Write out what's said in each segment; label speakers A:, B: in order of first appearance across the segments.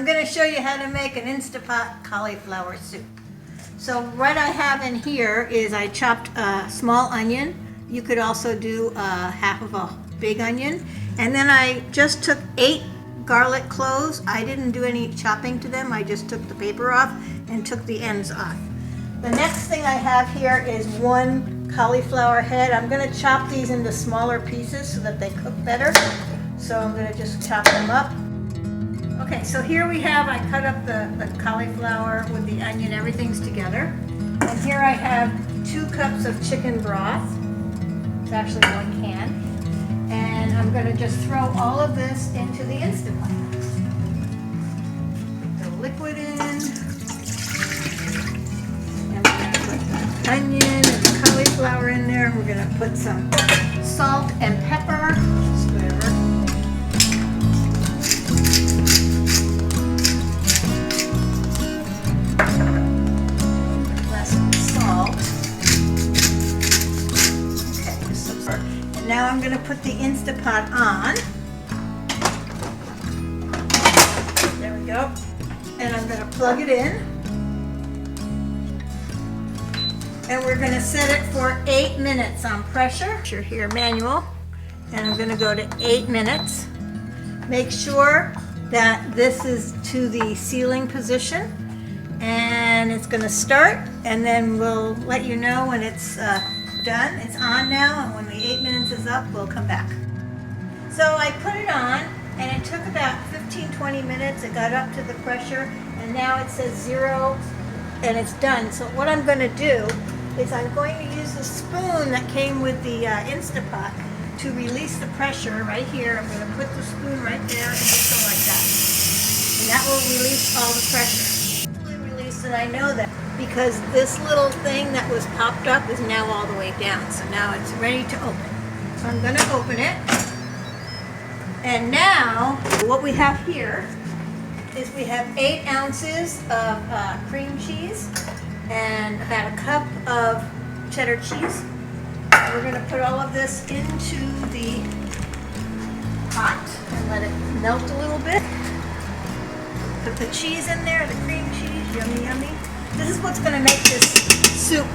A: going to show you how to make an Instapot cauliflower soup. So what I have in here is I chopped a small onion. You could also do half of a big onion. And then I just took 8 garlic cloves. I didn't do any chopping to them. I just took the paper off and took the ends off. The next thing I have here is 1 cauliflower head. I'm going to chop these into smaller pieces so that they cook better. So I'm going to just chop them up. Okay, so here we have, I cut up the cauliflower with the onion, everything's together. And here I have 2 cups of chicken broth. It's actually 1 can. And I'm going to just throw all of this into the Instapot. Put the liquid in. And we're going to put the onion and the cauliflower in there. We're going to put some salt and pepper. Just whatever. Now I'm going to put the Instapot on. There we go. And I'm going to plug it in. And we're going to set it for 8 minutes on pressure. Here, manual. And I'm going to go to 8 minutes. Make sure that this is to the sealing position. And it's going to start. And then we'll let you know when it's done. It's on now, and when the 8 minutes is up, we'll come back. So I put it on, and it took about 15-20 minutes. It got up to the pressure, and now it says 0, and it's done. So what I'm going to do is I'm going to use the spoon that came with the Instapot to release the pressure right here. I'm going to put the spoon right there and just go like that. And that will release all the pressure. Release, and I know that because this little thing that was popped up is now all the way down. So now it's ready to open. So I'm going to open it. And now what we have here is we have 8 ounces of cream cheese and about a cup of cheddar cheese. We're going to put all of this into the pot and let it melt a little bit. Put the cheese in there, the cream cheese, yummy, yummy. This is what's going to make this soup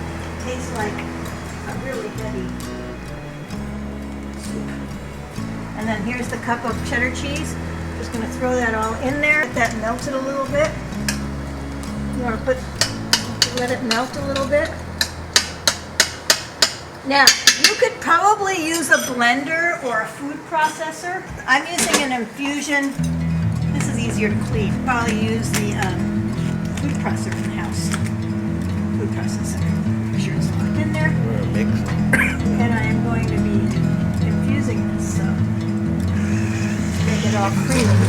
A: taste like a really heavy soup. And then here's the cup of cheddar cheese. Just going to throw that all in there. Let that melted a little bit. You want to let it melt a little bit. Now, you could probably use a blender or a food processor. I'm using an infusion. This is easier to clean. Probably use the food processor in the house. Food processor. Make sure it's locked in there. And I am going to be infusing this, so make it all creamy.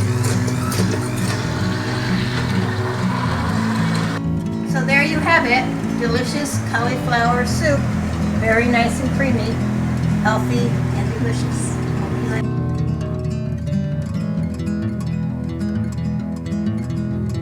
A: So there you have it. Delicious cauliflower soup. Very nice and creamy, healthy and delicious. Hope you like it.